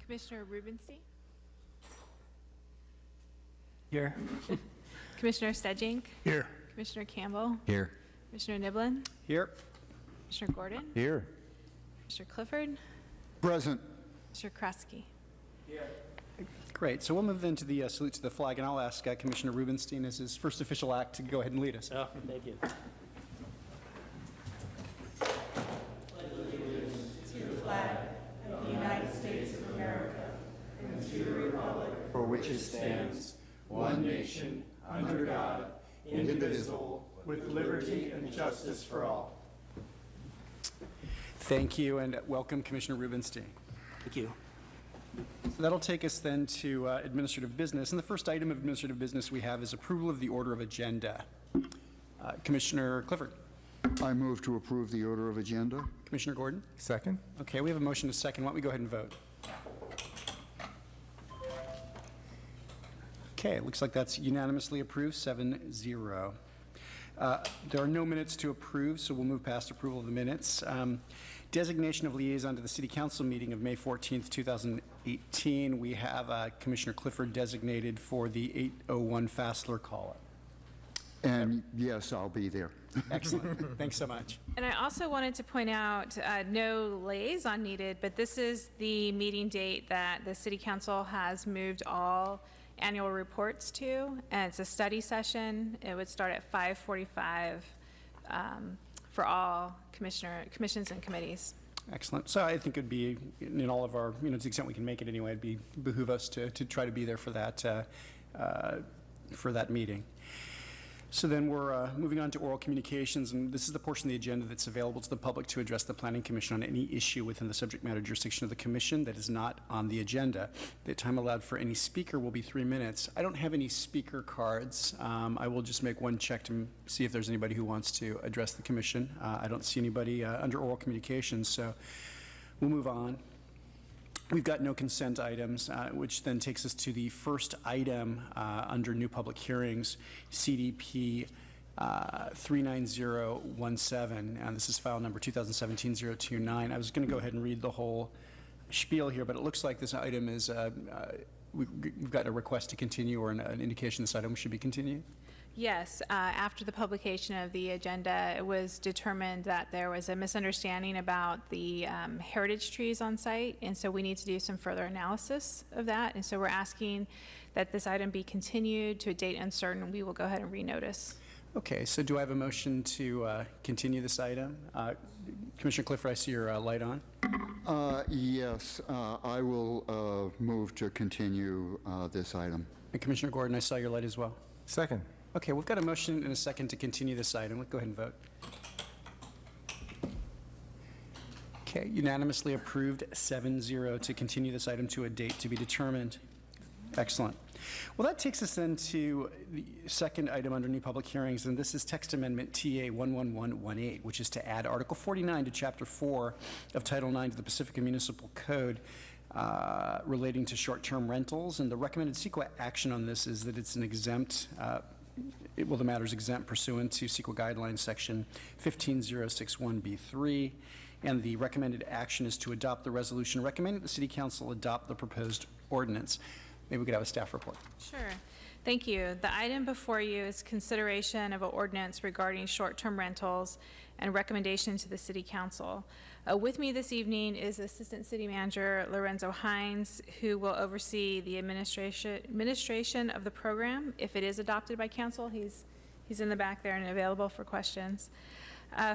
Commissioner Rubenstein, Here. Commissioner Stedjink, Here. Commissioner Campbell, Here. Commissioner Niblin, Here. Commissioner Gordon, Here. Commissioner Clifford, Present. Mr. Kraske. Great. So we'll move then to the salute to the flag, and I'll ask Commissioner Rubenstein as his first official act to go ahead and lead us. Oh, thank you. For which it stands, one nation, under God, indivisible, with liberty and justice for all. Thank you, and welcome, Commissioner Rubenstein. Thank you. So that'll take us then to administrative business. And the first item of administrative business we have is approval of the order of agenda. Commissioner Clifford. I move to approve the order of agenda. Commissioner Gordon. Second? Okay, we have a motion to second. Why don't we go ahead and vote? Okay, it looks like that's unanimously approved, 7-0. There are no minutes to approve, so we'll move past approval of the minutes. Designation of liaison to the City Council meeting of May 14th, 2018. We have Commissioner Clifford designated for the 8:01 Fassler call-up. And yes, I'll be there. Excellent. Thanks so much. And I also wanted to point out, no liaison needed, but this is the meeting date that the City Council has moved all annual reports to, and it's a study session. It would start at 5:45 for all commissions and committees. Excellent. So I think it'd be, in all of our, to the extent we can make it anyway, it'd behoove us to try to be there for that meeting. So then we're moving on to oral communications, and this is the portion of the agenda that's available to the public to address the Planning Commission on any issue within the subject matter jurisdiction of the Commission that is not on the agenda. The time allowed for any speaker will be 3 minutes. I don't have any speaker cards. I will just make one check to see if there's anybody who wants to address the Commission. I don't see anybody under oral communications, so we'll move on. We've got no consent items, which then takes us to the first item under new public hearings, CDP 39017, and this is file number 2017-029. I was going to go ahead and read the whole spiel here, but it looks like this item is, we've got a request to continue or an indication this item should be continued. Yes, after the publication of the agenda, it was determined that there was a misunderstanding about the heritage trees on site, and so we need to do some further analysis of that. And so we're asking that this item be continued to a date uncertain. We will go ahead and renotice. Okay, so do I have a motion to continue this item? Commissioner Clifford, I see your light on. Yes, I will move to continue this item. And Commissioner Gordon, I saw your light as well. Second. Okay, we've got a motion and a second to continue this item. Let's go ahead and vote. Okay, unanimously approved, 7-0 to continue this item to a date to be determined. Excellent. Well, that takes us then to the second item under new public hearings, and this is text amendment TA 11118, which is to add Article 49 to Chapter 4 of Title 9 to the Pacifica Municipal Code relating to short-term rentals. And the recommended CEQA action on this is that it's an exempt the matter is exempt pursuant to CEQA Guidelines Section 15061B3, and the recommended action is to adopt the resolution recommending the City Council adopt the proposed ordinance. Maybe we could have a staff report. Sure. Thank you. The item before you is consideration of an ordinance regarding short-term rentals and recommendation to the City Council. With me this evening is Assistant City Manager Lorenzo Hines, who will oversee the administration of the program if it is adopted by Council. He's in the back there and available for questions.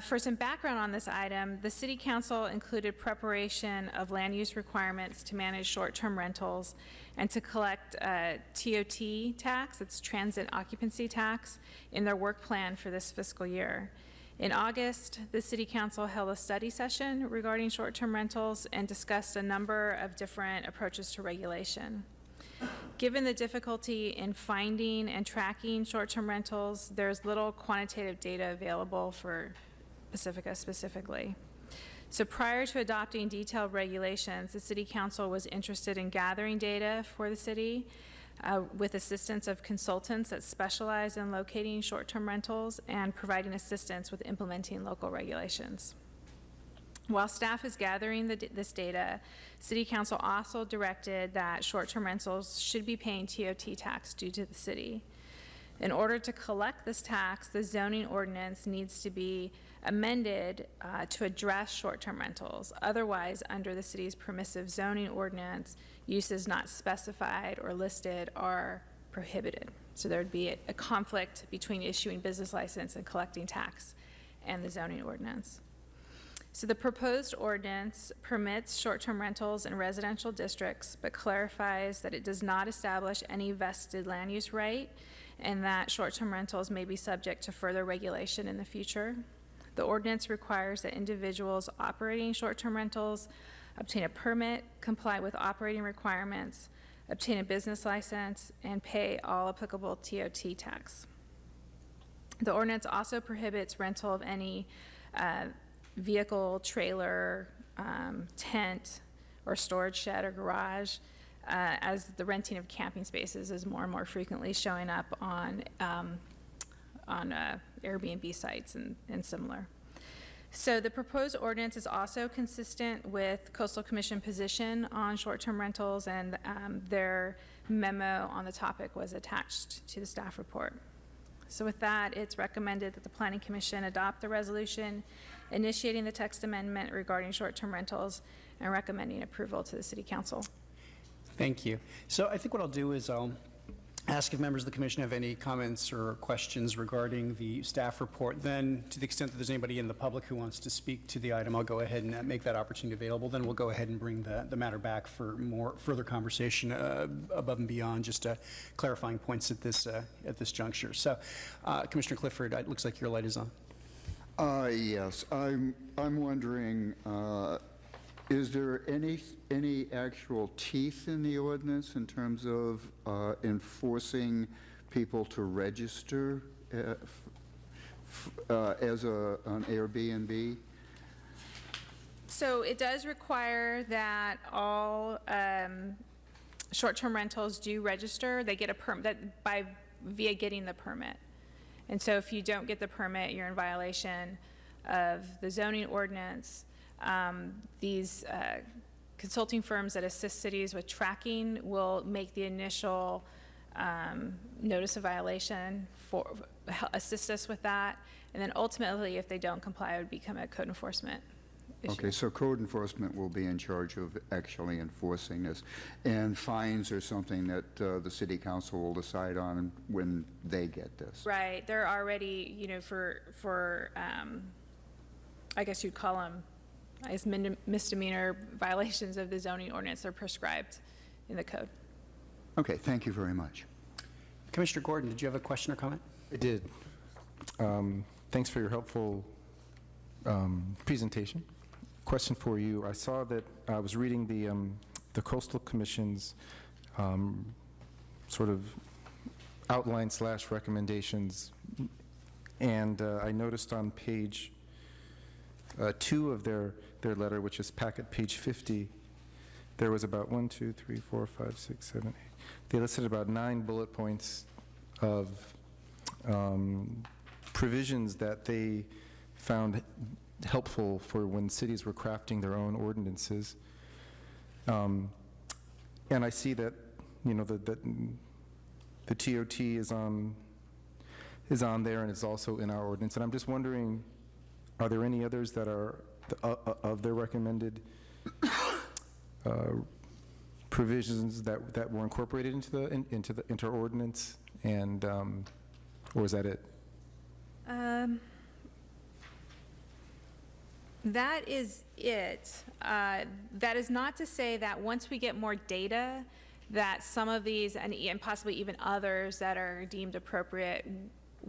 For some background on this item, the City Council included preparation of land use requirements to manage short-term rentals and to collect TOT tax, it's transit occupancy tax, in their work plan for this fiscal year. In August, the City Council held a study session regarding short-term rentals and discussed a number of different approaches to regulation. Given the difficulty in finding and tracking short-term rentals, there's little quantitative data available for Pacifica specifically. So prior to adopting detailed regulations, the City Council was interested in gathering data for the city with assistance of consultants that specialize in locating short-term rentals and providing assistance with implementing local regulations. While staff is gathering this data, City Council also directed that short-term rentals should be paying TOT tax due to the city. In order to collect this tax, the zoning ordinance needs to be amended to address short-term rentals. Otherwise, under the city's permissive zoning ordinance, uses not specified or listed are prohibited. So there would be a conflict between issuing business license and collecting tax and the zoning ordinance. So the proposed ordinance permits short-term rentals in residential districts, but clarifies that it does not establish any vested land use right, and that short-term rentals may be subject to further regulation in the future. The ordinance requires that individuals operating short-term rentals obtain a permit, comply with operating requirements, obtain a business license, and pay all applicable TOT tax. The ordinance also prohibits rental of any vehicle, trailer, tent, or storage shed or garage, as the renting of camping spaces is more and more frequently showing up on Airbnb sites and similar. So the proposed ordinance is also consistent with Coastal Commission position on short-term rentals, and their memo on the topic was attached to the staff report. So with that, it's recommended that the Planning Commission adopt the resolution initiating the text amendment regarding short-term rentals and recommending approval to the City Council. Thank you. So I think what I'll do is I'll ask if members of the commission have any comments or questions regarding the staff report. Then, to the extent that there's anybody in the public who wants to speak to the item, I'll go ahead and make that opportunity available. Then we'll go ahead and bring the matter back for more further conversation above and beyond just clarifying points at this juncture. So, Commissioner Clifford, it looks like your light is on. Yes, I'm wondering, is there any actual teeth in the ordinance in terms of enforcing people to register as an Airbnb? So it does require that all short-term rentals do register. They get a permit via getting the permit. And so if you don't get the permit, you're in violation of the zoning ordinance. These consulting firms that assist cities with tracking will make the initial notice of violation, assist us with that, and then ultimately, if they don't comply, it would become a code enforcement issue. Okay, so code enforcement will be in charge of actually enforcing this, and fines are something that the city council will decide on when they get this. Right, they're already, for I guess you'd call them, misdemeanor violations of the zoning ordinance. They're prescribed in the code. Okay, thank you very much. Commissioner Gordon, did you have a question or comment? I did. Thanks for your helpful presentation. Question for you. I saw that I was reading the Coastal Commission's sort of outline / recommendations, and I noticed on page 2 of their letter, which is packet page 50, there was about 1, 2, 3, 4, 5, 6, 7, 8. They listed about 9 bullet points of provisions that they found helpful for when cities were crafting their own ordinances. And I see that, the TOT is on there, and it's also in our ordinance. And I'm just wondering, are there any others that are of their recommended provisions that were incorporated into our ordinance, and or is that it? That is it. That is not to say that once we get more data, that some of these, and possibly even others that are deemed appropriate,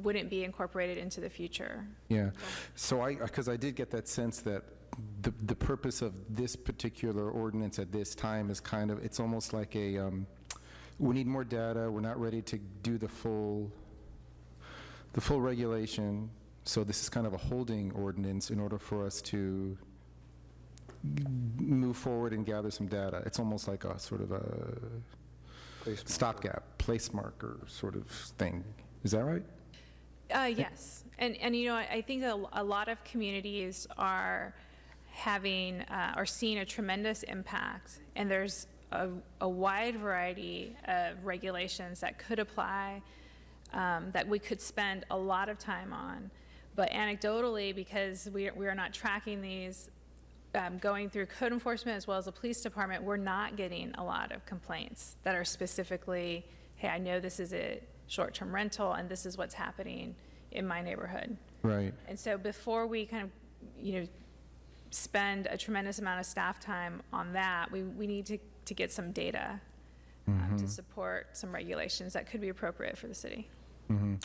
wouldn't be incorporated into the future. Yeah, so because I did get that sense that the purpose of this particular ordinance at this time is kind of, it's almost like we need more data, we're not ready to do the full regulation, so this is kind of a holding ordinance in order for us to move forward and gather some data. It's almost like a sort of a stopgap, place marker sort of thing. Is that right? Yes, and I think a lot of communities having or seeing a tremendous impact, and there's a wide variety of regulations that could apply, that we could spend a lot of time on. But anecdotally, because we are not tracking these, going through code enforcement as well as the police department, we're not getting a lot of complaints that are specifically, hey, I know this is a short-term rental and this is what's happening in my neighborhood. Right. And so before we kind of, spend a tremendous amount of staff time on that, we need to get some data to support some regulations that could be appropriate for the city. I'm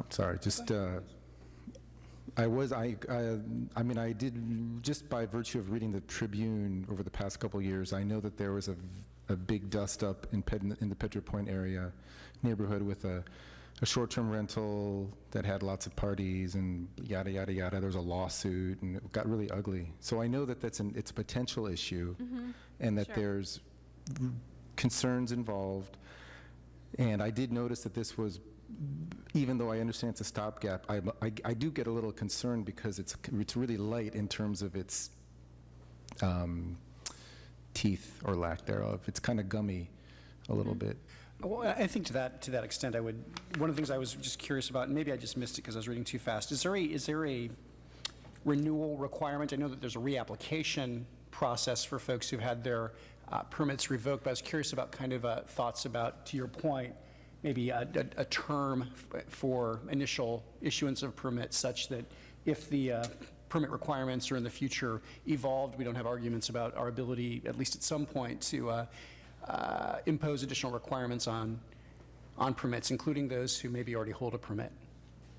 sorry, just, I mean, I did, just by virtue of reading the Tribune over the past couple of years, I know that there was a big dust-up in the Pedro Point area neighborhood with a short-term rental that had lots of parties and yada, yada, yada. There was a lawsuit, and it got really ugly. So I know that it's a potential issue, and that Sure. there's concerns involved. And I did notice that this was, even though I understand it's a stopgap, I do get a little concerned because it's really light in terms of its teeth or lack thereof. It's kind of gummy a little bit. Well, I think to that extent, one of the things I was just curious about, and maybe I just missed it because I was reading too fast, is there a renewal requirement? I know that there's a reapplication process for folks who've had their permits revoked, but I was curious about kind of thoughts about, to your point, maybe a term for initial issuance of permits such that if the permit requirements are in the future evolved, we don't have arguments about our ability, at least at some point, to impose additional requirements on permits, including those who maybe already hold a permit.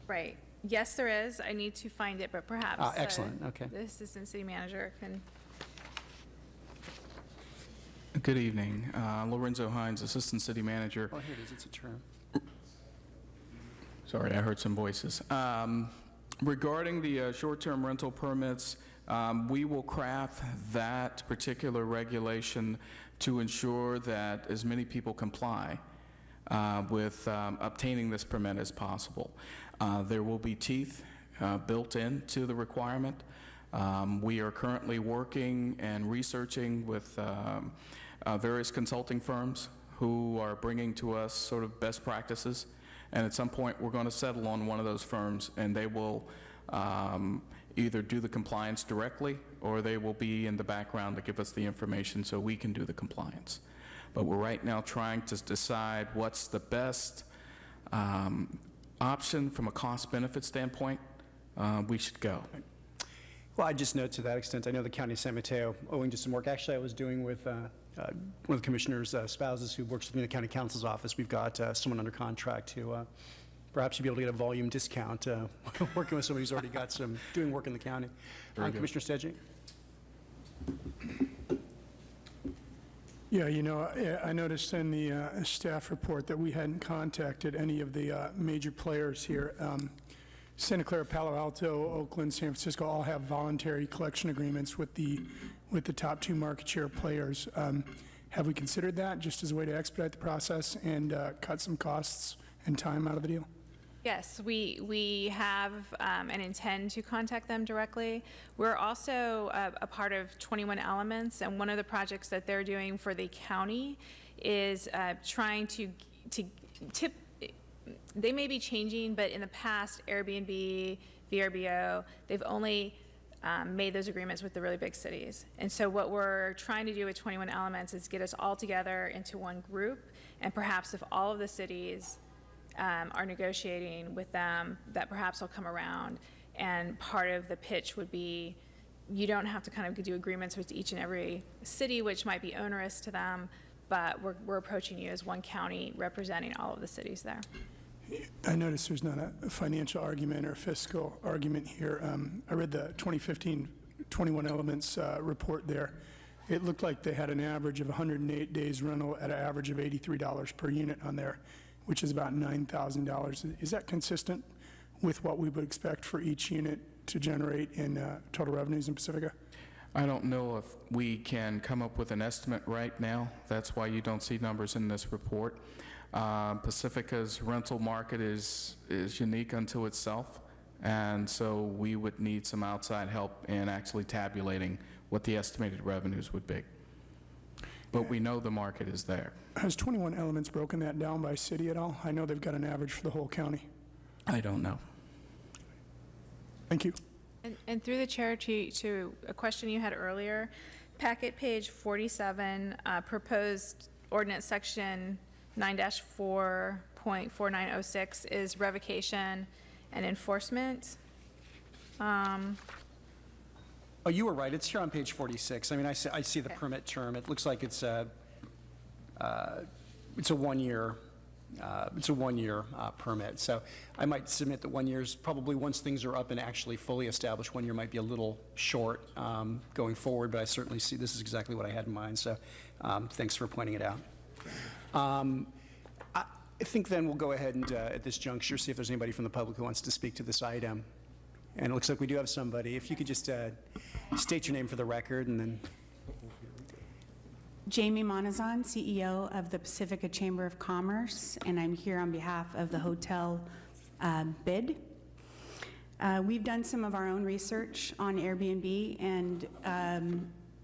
Right. Yes, there is. I need to find it, but perhaps Excellent. Okay. the assistant city manager can. Good evening. Lorenzo Hines, Assistant City Manager. Oh, here it is. It's a term. Sorry, I heard some voices. Regarding the short-term rental permits, we will craft that particular regulation to ensure that as many people comply with obtaining this permit as possible. There will be teeth built into the requirement. We are currently working and researching with various consulting firms who are bringing to us sort of best practices. And at some point, we're going to settle on one of those firms, and they will either do the compliance directly, or they will be in the background to give us the information so we can do the compliance. But we're right now trying to decide what's the best option from a cost-benefit standpoint we should go. Well, I just note to that extent, I know the County of San Mateo, owing to some work actually I was doing with one of the commissioner's spouses who works with me in the county counsel's office. We've got someone under contract to perhaps you'll be able to get a volume discount working with somebody who's already got some, doing work in the county. Commissioner Stedgy? Yeah, I noticed in the staff report that we hadn't contacted any of the major players here. Santa Clara, Palo Alto, Oakland, San Francisco all have voluntary collection agreements with the top two market share players. Have we considered that just as a way to expedite the process and cut some costs and time out of the deal? Yes, we have and intend to contact them directly. We're also a part of 21 Elements, and one of the projects that they're doing for the county is trying to tip. They may be changing, but in the past, Airbnb, VRBO, they've only made those agreements with the really big cities. And so what we're trying to do with 21 Elements is get us all together into one group, and perhaps if all of the cities are negotiating with them, that perhaps they'll come around. And part of the pitch would be, you don't have to kind of do agreements with each and every city, which might be onerous to them, but we're approaching you as one county representing all of the cities there. I noticed there's not a financial argument or fiscal argument here. I read the 2015 21 Elements report there. It looked like they had an average of 108 days rental at an average of $83 per unit on there, which is about $9,000. Is that consistent with what we would expect for each unit to generate in total revenues in Pacifica? I don't know if we can come up with an estimate right now. That's why you don't see numbers in this report. Pacifica's rental market is unique unto itself. and so we would need some outside help in actually tabulating what the estimated revenues would be. But we know the market is there. Has 21 Elements broken that down by city at all? I know they've got an average for the whole county. I don't know. Thank you. And through the chair, to a question you had earlier, packet page 47, proposed ordinance section 9-4.4906 is revocation and enforcement. Oh, you were right. It's here on page 46. I mean, I see the permit term. It looks like it's a 1-year, permit. So I might submit that 1 year's probably, once things are up and actually fully established, 1 year might be a little short going forward, but I certainly see this is exactly what I had in mind. So thanks for pointing it out. I think then we'll go ahead and, at this juncture, see if there's anybody from the public who wants to speak to this item. And it looks like we do have somebody. If you could just state your name for the record and then... Jamie Monazon, CEO of the Pacifica Chamber of Commerce, and I'm here on behalf of the hotel bid. We've done some of our own research on Airbnb, and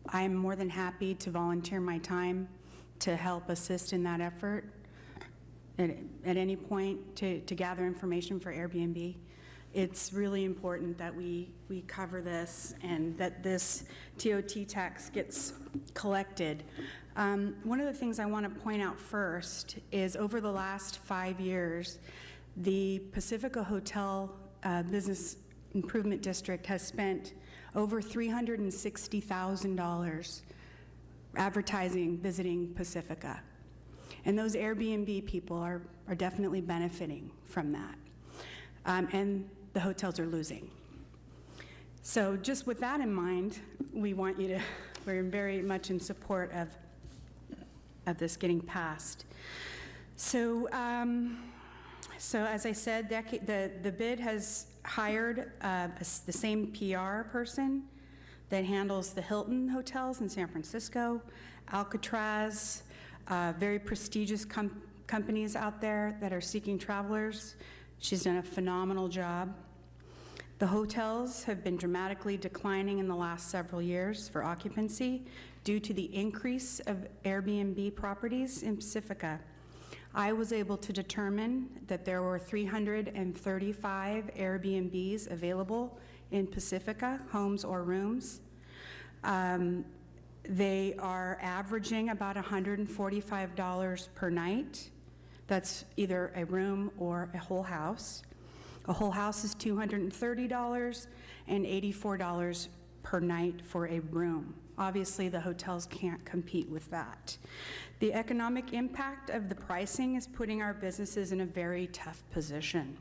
I'm more than happy to volunteer my time to help assist in that effort at any point to gather information for Airbnb. It's really important that we cover this and that this TOT tax gets collected. One of the things I want to point out first is over the last 5 years, the Pacifica Hotel Business Improvement District has spent over $360,000 advertising visiting Pacifica. And those Airbnb people are definitely benefiting from that. And the hotels are losing. So just with that in mind, we're very much in support of this getting passed. So, as I said, the bid has hired the same PR person that handles the Hilton hotels in San Francisco, Alcatraz, very prestigious companies out there that are seeking travelers. She's done a phenomenal job. The hotels have been dramatically declining in the last several years for occupancy due to the increase of Airbnb properties in Pacifica. I was able to determine that there were 335 Airbnbs available in Pacifica, homes or rooms. They are averaging about $145 per night. That's either a room or a whole house. A whole house is $230 and $84 per night for a room. Obviously, the hotels can't compete with that. The economic impact of the pricing is putting our businesses in a very tough position.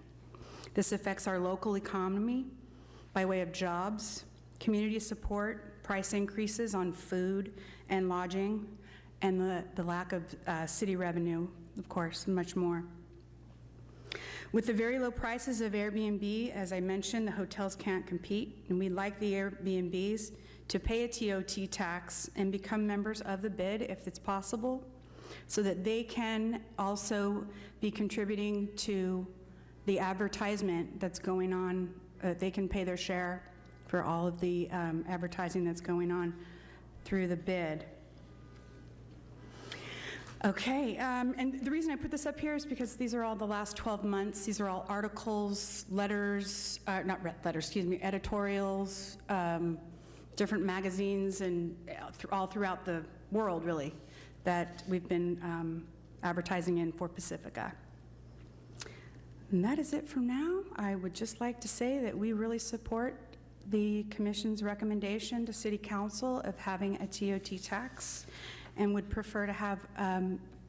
This affects our local economy by way of jobs, community support, price increases on food and lodging, and the lack of city revenue, of course, and much more. With the very low prices of Airbnb, as I mentioned, the hotels can't compete, and we'd like the Airbnbs to pay a TOT tax and become members of the bid if it's possible, so that they can also be contributing to the advertisement that's going on. They can pay their share for all of the advertising that's going on through the bid. Okay, and the reason I put this up here is because these are all the last 12 months. These are all articles, letters, editorials, different magazines, and all throughout the world, really, that we've been advertising in for Pacifica. And that is it for now. I would just like to say that we really support the Commission's recommendation to City Council of having a TOT tax, and would prefer to have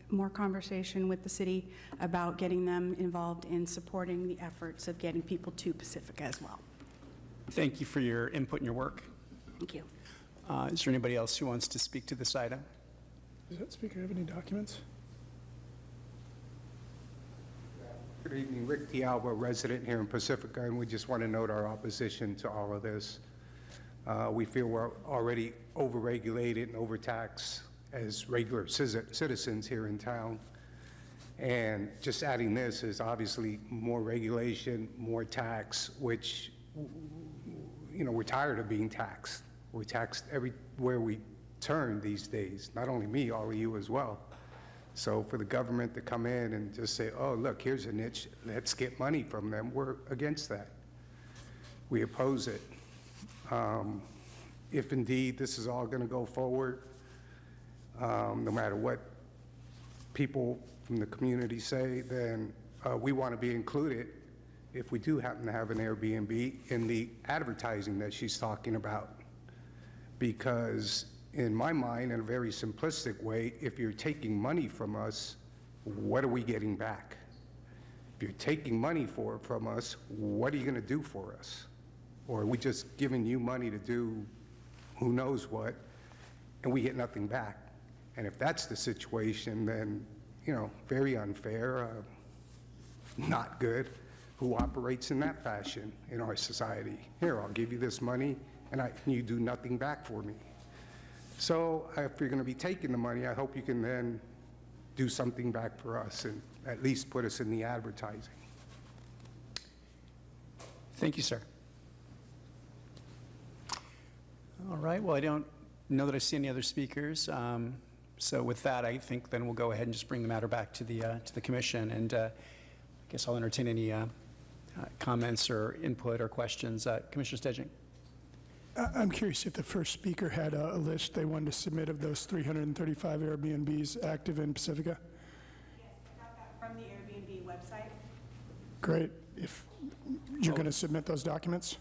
more conversation with the city about getting them involved in supporting the efforts of getting people to Pacifica as well. Thank you for your input and your work. Thank you. Is there anybody else who wants to speak to this item? Does that speaker have any documents? Good evening, Rick Dialba, resident here in Pacifica, and we just want to note our opposition to all of this. We feel we're already overregulated and overtaxed as regular citizens here in town. And just adding this is obviously more regulation, more tax, which, we're tired of being taxed. We're taxed everywhere we turn these days, not only me, all of you as well. So for the government to come in and just say, oh, look, here's a niche, let's get money from them, we're against that. We oppose it. If indeed this is all going to go forward, no matter what people from the community say, then we want to be included, if we do happen to have an Airbnb, in the advertising that she's talking about. Because in my mind, in a very simplistic way, if you're taking money from us, what are we getting back? If you're taking money from us, what are you going to do for us? Or are we just giving you money to do who knows what, and we get nothing back? And if that's the situation, then, very unfair, not good. Who operates in that fashion in our society? Here, I'll give you this money, and you do nothing back for me. So if you're going to be taking the money, I hope you can then do something back for us and at least put us in the advertising. Thank you, sir. All right, well, I don't know that I see any other speakers. So with that, I think then we'll go ahead and just bring the matter back to the commission, and I guess I'll entertain any comments or input or questions. Commissioner Stedging. I'm curious if the first speaker had a list they wanted to submit of those 335 Airbnbs active in Pacifica. Yes, I got that from the Airbnb website. Great. If you're going to submit those documents?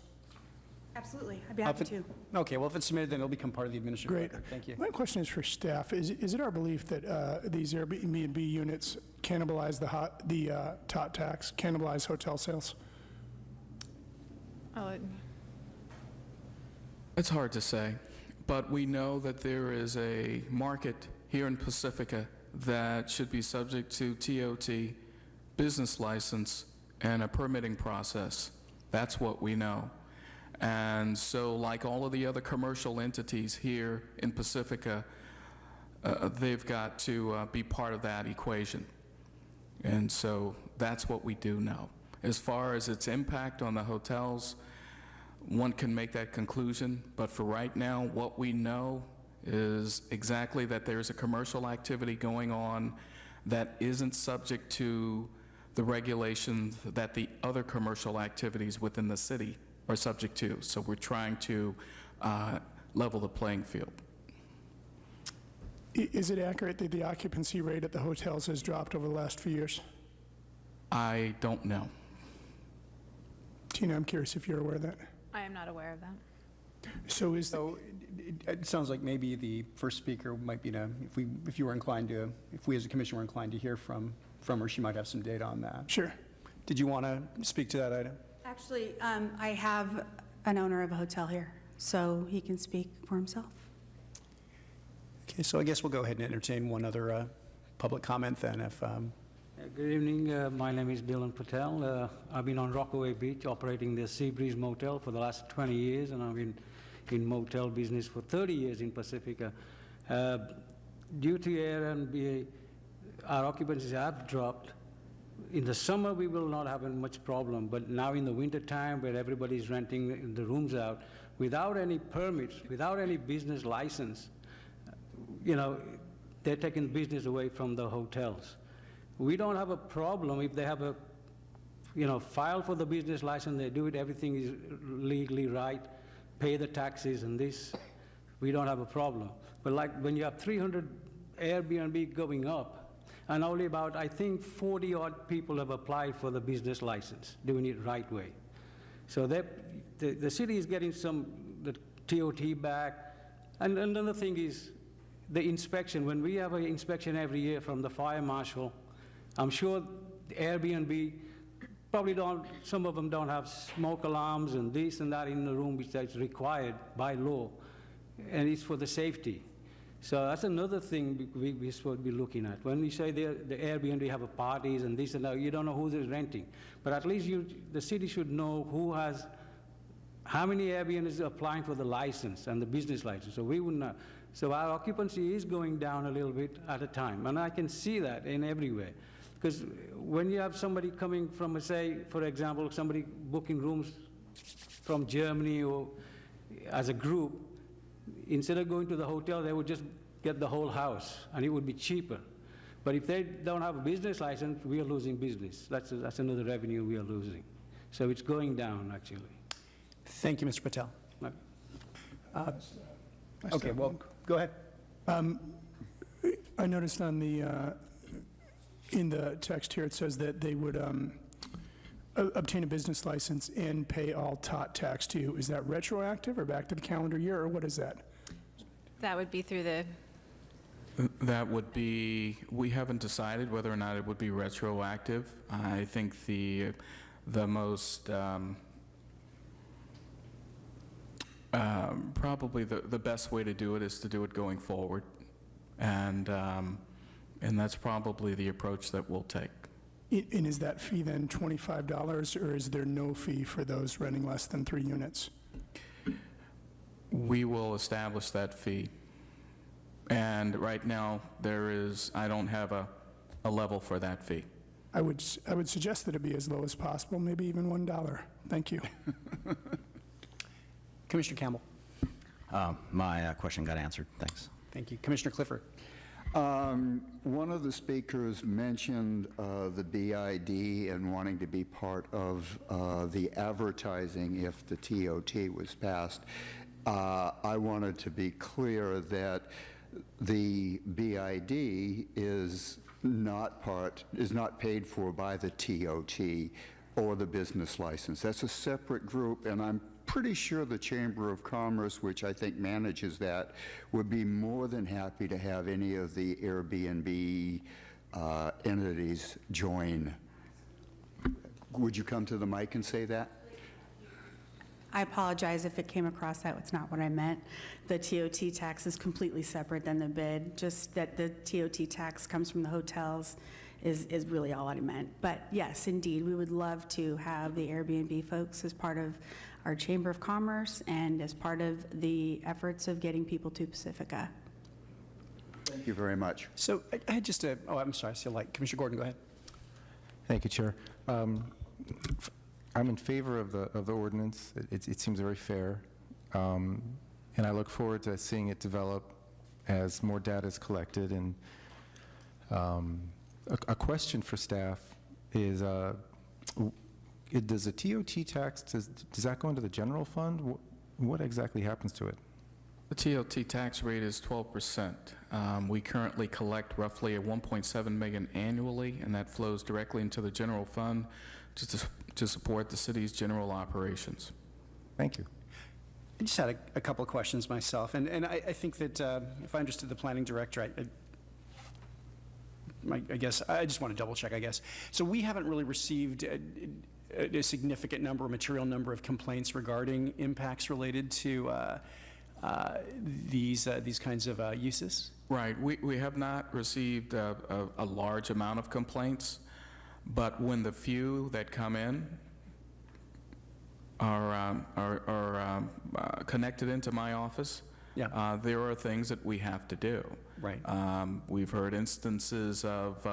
Absolutely, I'd be happy to. Okay, well, if it's submitted, then it'll become part of the administrative Great. record. Thank you. My question is for staff. Is it our belief that these Airbnb units cannibalize the tot tax, cannibalize hotel sales? It's hard to say, but we know that there is a market here in Pacifica that should be subject to TOT, business license, and a permitting process. That's what we know. And so like all of the other commercial entities here in Pacifica, they've got to be part of that equation. And so that's what we do know. As far as its impact on the hotels, one can make that conclusion, but for right now, what we know is exactly that there's a commercial activity going on that isn't subject to the regulations that the other commercial activities within the city are subject to. So we're trying to level the playing field. Is it accurate that the occupancy rate at the hotels has dropped over the last few years? I don't know. Tina, I'm curious if you're aware of that. I am not aware of that. So it sounds like maybe the first speaker might be if we as a commission were inclined to hear from her, she might have some data on that. Sure. Did you want to speak to that item? Actually, I have an owner of a hotel here, so he can speak for himself. Okay, so I guess we'll go ahead and entertain one other public comment then. Good evening. My name is Dylan Patel. I've been on Rockaway Beach operating the Seabreeze Motel for the last 20 years, and I've been in motel business for 30 years in Pacifica. Due to Airbnb, our occupancies have dropped. In the summer, we will not have much problem, but now in the winter time, where everybody's renting the rooms out, without any permits, without any business license, they're taking business away from the hotels. We don't have a problem if they have a, file for the business license, they do it, everything is legally right, pay the taxes and this, we don't have a problem. But like when you have 300 Airbnb going up, and only about, I think, 40-odd people have applied for the business license, doing it right way. So the city is getting the TOT back. And another thing is the inspection. When we have an inspection every year from the fire marshal, I'm sure the Airbnb probably some of them don't have smoke alarms and this and that in the room, which is required by law, and it's for the safety. So that's another thing we're supposed to be looking at. When we say the Airbnb have a parties and this and that, you don't know who's renting. But at least the city should know how many Airbnbs are applying for the license and the business license. So we would know. So our occupancy is going down a little bit at a time, and I can see that in everywhere. Because when you have somebody coming from, say, for example, somebody booking rooms from Germany or as a group, instead of going to the hotel, they would just get the whole house, and it would be cheaper. But if they don't have a business license, we are losing business. That's another revenue we are losing. So it's going down, actually. Thank you, Mr. Patel. Okay. Okay, well, go ahead. I noticed on the, in the text here, it says that they would obtain a business license and pay all tot tax to you. Is that retroactive or back to the calendar year, or what is that? That would be through the, That would be, we haven't decided whether or not it would be retroactive. I think the most, probably the best way to do it is to do it going forward. And that's probably the approach that we'll take. And is that fee then $25, or is there no fee for those renting less than 3 units? We will establish that fee. And right now, I don't have a level for that fee. I would suggest that it be as low as possible, maybe even $1. Thank you. Commissioner Campbell. My question got answered. Thanks. Thank you. Commissioner Clifford. One of the speakers mentioned the BID and wanting to be part of the advertising if the TOT was passed. I wanted to be clear that the BID is not paid for by the TOT or the business license. That's a separate group, and I'm pretty sure the Chamber of Commerce, which I think manages that, would be more than happy to have any of the Airbnb entities join. Would you come to the mic and say that? I apologize if it came across that was not what I meant. The TOT tax is completely separate than the bid, just that the TOT tax comes from the hotels is really all I meant. But yes, indeed, we would love to have the Airbnb folks as part of our Chamber of Commerce and as part of the efforts of getting people to Pacifica. Thank you very much. So I had just I'm sorry, I see a light. Commissioner Gordon, go ahead. Thank you, Chair. I'm in favor of the ordinance. It seems very fair, and I look forward to seeing it develop as more data is collected. And a question for staff is, does the TOT tax, does that go into the general fund? What exactly happens to it? The TOT tax rate is 12%. We currently collect roughly $1.7 million annually, and that flows directly into the general fund to support the city's general operations. Thank you. I just had a couple of questions myself, and I think that if I understood the planning director, I guess I just want to double check, I guess. So we haven't really received a significant number, a material number of complaints regarding impacts related to these kinds of uses? Right. We have not received a large amount of complaints, but when the few that come in are connected into my office, Yeah. there are things that we have to do. Right. We've heard instances of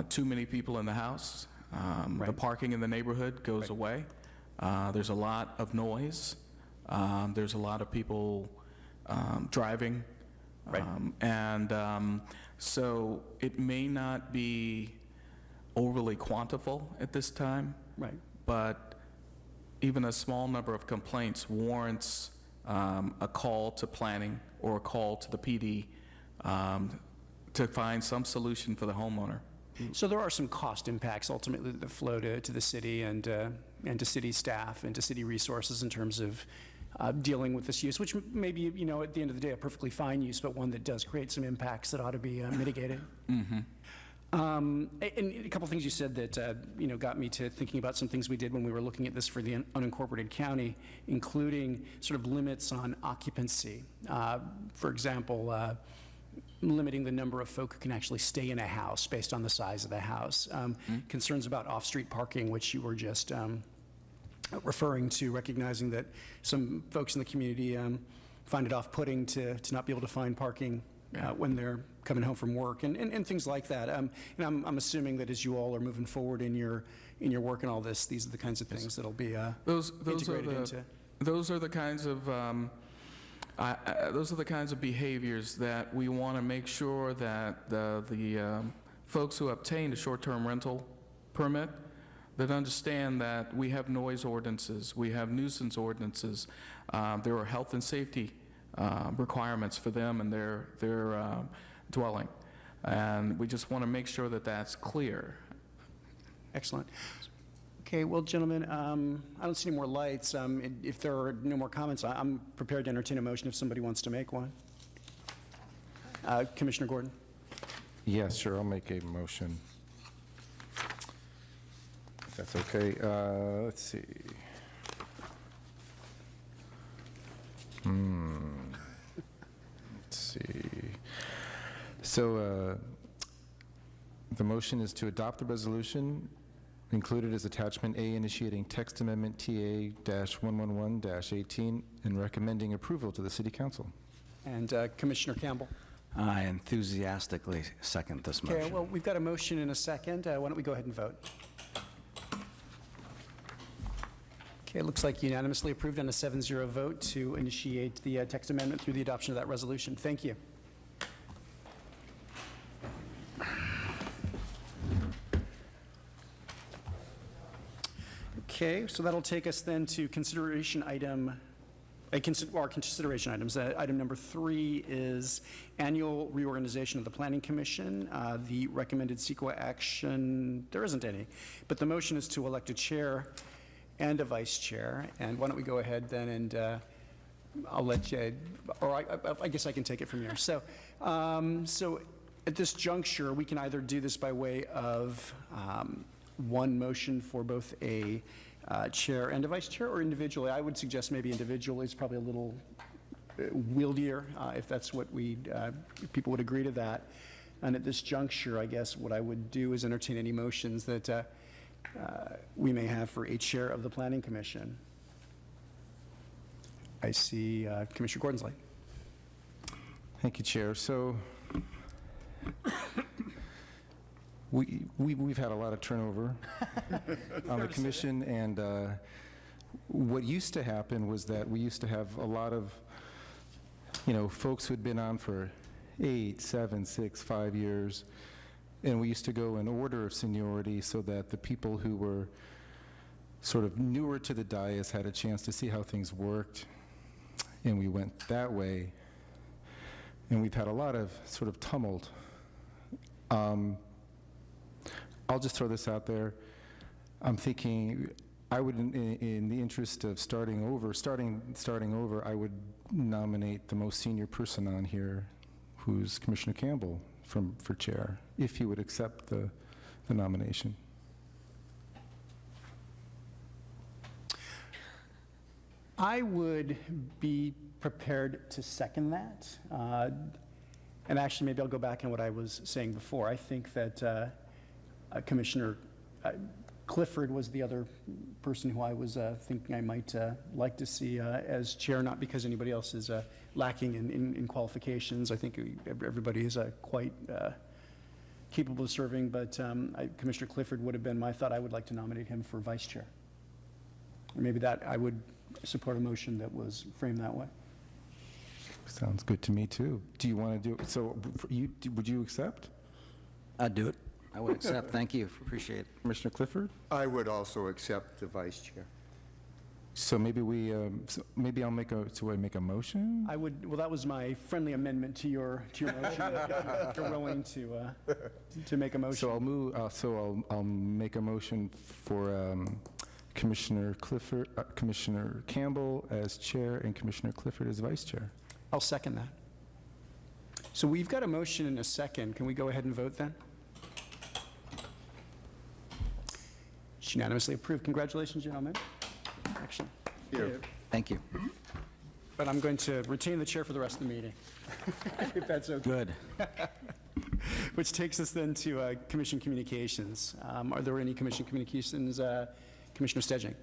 too many people in the house. The Right. parking in the neighborhood goes away. There's a lot of noise. There's a lot of people driving. Right. So it may not be overly quantifiable at this time, Right. but even a small number of complaints warrants a call to planning or a call to the PD to find some solution for the homeowner. So there are some cost impacts ultimately that flow to the city and to city staff and to city resources in terms of dealing with this use, which may be, at the end of the day, a perfectly fine use, but one that does create some impacts that ought to be mitigated. Mm-hmm. And a couple things you said that, got me to thinking about some things we did when we were looking at this for the unincorporated county, including sort of limits on occupancy. For example, limiting the number of folk who can actually stay in a house based on the size of the house. Concerns about off-street parking, which you were just referring to, recognizing that some folks in the community find it off-putting to not be able to find parking when they're coming home from work and things like that. And I'm assuming that as you all are moving forward in your work and all this, these are the kinds of things that'll be integrated into. Those are the kinds of behaviors that we want to make sure that the folks who obtain a short-term rental permit that understand that we have noise ordinances, we have nuisance ordinances, there are health and safety requirements for them and their dwelling, and we just want to make sure that that's clear. Excellent. Okay, well, gentlemen, I don't see any more lights. If there are no more comments, I'm prepared to entertain a motion if somebody wants to make one. Commissioner Gordon? Yes, sure, I'll make a motion. If that's okay. Let's see. Let's see. So the motion is to adopt the resolution included as attachment A, initiating text amendment TA-111-18 and recommending approval to the City Council. And Commissioner Campbell? I enthusiastically second this motion. Okay, well, we've got a motion and a second. Why don't we go ahead and vote? Okay, it looks like unanimously approved on a 7-0 vote to initiate the text amendment through the adoption of that resolution. Thank you. Okay, so that'll take us then to consideration item, our consideration items. Item number 3 is annual reorganization of the Planning Commission. The recommended CEQA action, there isn't any, but the motion is to elect a chair and a vice chair. And why don't we go ahead then and I'll let you, or I guess I can take it from here. So at this juncture, we can either do this by way of one motion for both a chair and a vice chair, or individually. I would suggest maybe individually is probably a little wieldier, if that's what if people would agree to that. And at this juncture, I guess what I would do is entertain any motions that we may have for a chair of the Planning Commission. I see Commissioner Gordon's light. Thank you, Chair. So we've had a lot of turnover on the commission, and what used to happen was that we used to have a lot of, folks who had been on for 8, 7, 6, 5 years, and we used to go in order of seniority so that the people who were sort of newer to the dais had a chance to see how things worked, and we went that way, and we've had a lot of sort of tumult. I'll just throw this out there. I'm thinking I would, in the interest of starting over, I would nominate the most senior person on here, who's Commissioner Campbell for chair, if he would accept the nomination. I would be prepared to second that. And actually, maybe I'll go back on what I was saying before. I think that Commissioner Clifford was the other person who I was thinking I might like to see as chair, not because anybody else is lacking in qualifications. I think everybody is quite capable of serving, but Commissioner Clifford would have been my thought. I would like to nominate him for vice chair. Or maybe that I would support a motion that was framed that way. Sounds good to me, too. Do you want to do it? So would you accept? I'd do it. I would accept. Thank you. Appreciate it. Commissioner Clifford? I would also accept the vice chair. So maybe maybe I'll make a motion? I would, well, that was my friendly amendment to your motion. If you're willing to make a motion. So I'll move, I'll make a motion for Commissioner Clifford, Commissioner Campbell as chair and Commissioner Clifford as vice chair. I'll second that. So we've got a motion and a second. Can we go ahead and vote then? It's unanimously approved. Congratulations, gentlemen. Excellent. Thank you. But I'm going to retain the chair for the rest of the meeting, if that's okay. Good. Which takes us then to commission communications. Are there any commission communications? Commissioner Stedging.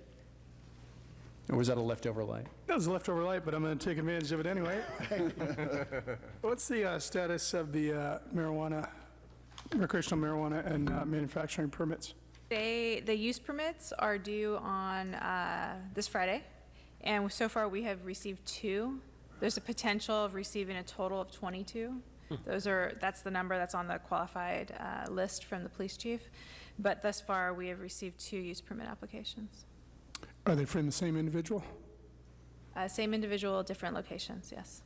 Or was that a leftover light? That was a leftover light, but I'm going to take advantage of it anyway. What's the status of the recreational marijuana and manufacturing permits? The use permits are due on this Friday, and so far we have received 2. There's a potential of receiving a total of 22. That's the number that's on the qualified list from the police chief, but thus far we have received 2 use permit applications. Are they from the same individual? Same individual, different locations, yes.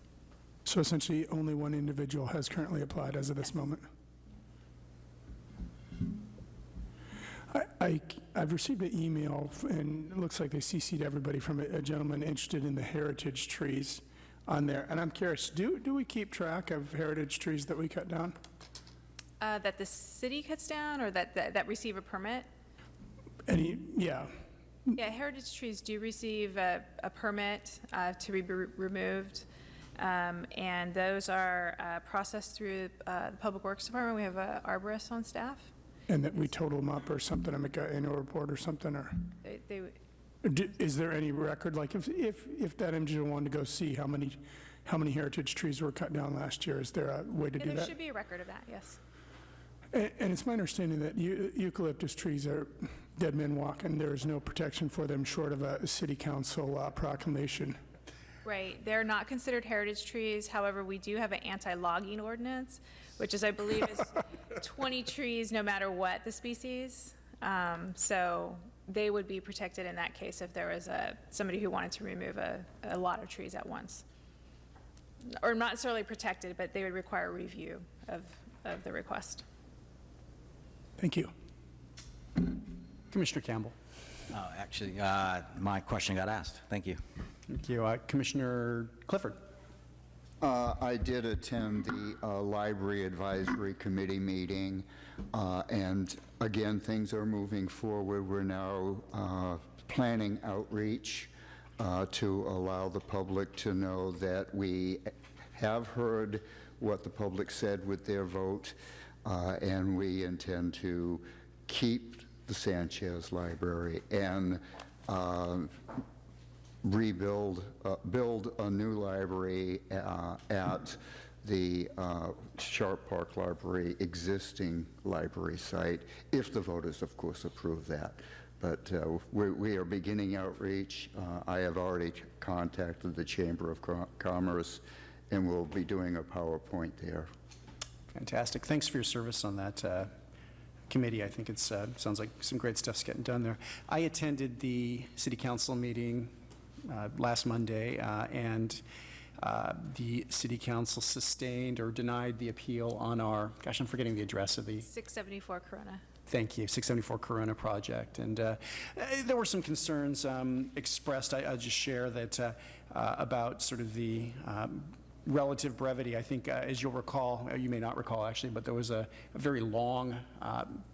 So essentially, only one individual has currently applied as of this moment. I've received an email, and it looks like they CC'd everybody from a gentleman interested in the heritage trees on there. And I'm curious, do we keep track of heritage trees that we cut down? That the city cuts down, or that receive a permit? Yeah. Yeah, heritage trees do receive a permit to be removed, and those are processed through the Public Works Department. We have an arborist on staff. And that we total them up or something, I make an annual report or something, or is there any record, like if that individual wanted to go see how many heritage trees were cut down last year, is there a way to do that? There should be a record of that, yes. And it's my understanding that eucalyptus trees are dead men walking. There is no protection for them short of a city council proclamation. Right, they're not considered heritage trees. However, we do have an anti-logging ordinance, which is, I believe, is 20 trees no matter what the species. So they would be protected in that case if there was somebody who wanted to remove a lot of trees at once. Or not necessarily protected, but they would require review of the request. Thank you. Commissioner Campbell. Actually, my question got asked. Thank you. Thank you. Commissioner Clifford. I did attend the Library Advisory Committee meeting, and again, things are moving forward. We're now planning outreach to allow the public to know that we have heard what the public said with their vote, and we intend to keep the Sanchez Library and build a new library at the Sharp Park Library existing library site, if the voters, of course, approve that. But we are beginning outreach. I have already contacted the Chamber of Commerce, and we'll be doing a PowerPoint there. Fantastic. Thanks for your service on that committee. I think it sounds like some great stuff's getting done there. I attended the City Council meeting last Monday, and the City Council sustained or denied the appeal on our, gosh, I'm forgetting the address of the... 674 Corona. Thank you, 674 Corona project. And there were some concerns expressed. I'll just share that about sort of the relative brevity. I think, as you'll recall, you may not recall actually, but there was a very long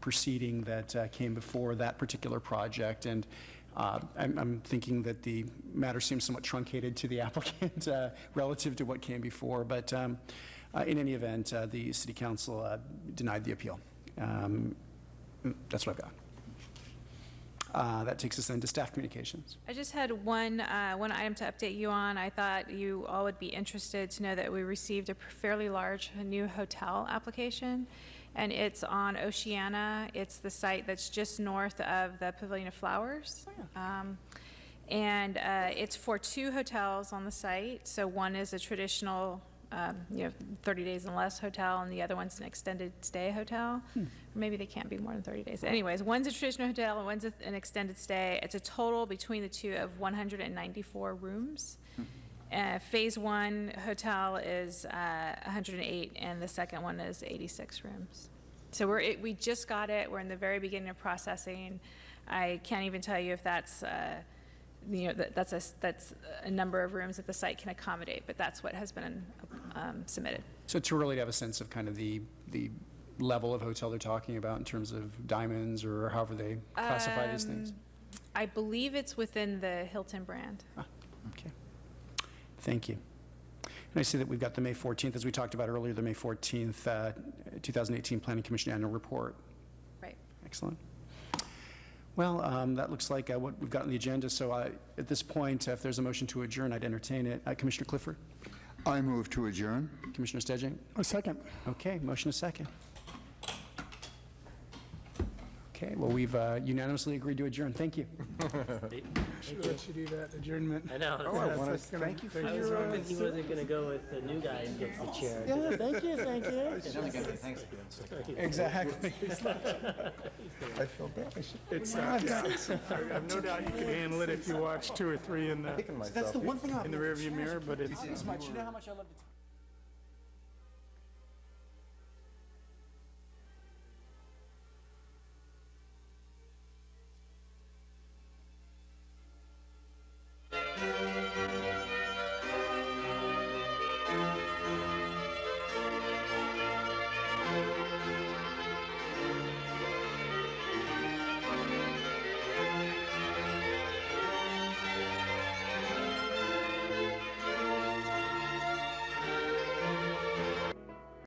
proceeding that came before that particular project. And I'm thinking that the matter seems somewhat truncated to the applicant relative to what came before. But in any event, the City Council denied the appeal. That's what I've got. That takes us then to staff communications. I just had one item to update you on. I thought you all would be interested to know that we received a fairly large new hotel application, and it's on Oceana. It's the site that's just north of the Pavilion of Flowers. Oh, yeah. And it's for 2 hotels on the site. So one is a traditional 30 days and less hotel, and the other one's an extended stay hotel. Or maybe they can't be more than 30 days. Anyways, one's a traditional hotel and one's an extended stay. It's a total between the 2 of 194 rooms. Phase 1 hotel is 108, and the second one is 86 rooms. So we just got it. We're in the very beginning of processing. I can't even tell you if that's that's a number of rooms that the site can accommodate, but that's what has been submitted. So too early to have a sense of kind of the level of hotel they're talking about in terms of diamonds or however they classify these things? I believe it's within the Hilton brand. Okay. Thank you. And I see that we've got the May 14th, as we talked about earlier, the May 14th, 2018 Planning Commission Annual Report. Right. Excellent. Well, that looks like what we've got on the agenda, so at this point, if there's a motion to adjourn, I'd entertain it. Commissioner Clifford? I move to adjourn. Commissioner Stedjing? A second. Okay, motion is second. Okay, well, we've unanimously agreed to adjourn. Thank you. Should let you do that adjournment. I know. Thank you for I was hoping he wasn't going to go with the new guy and gets the chair. Yeah, thank you. Exactly. I feel bad. It's, I have no doubt you could handle it if you watch 2 or 3 in the That's the one thing rearview mirror, but it's. You know how much I love to...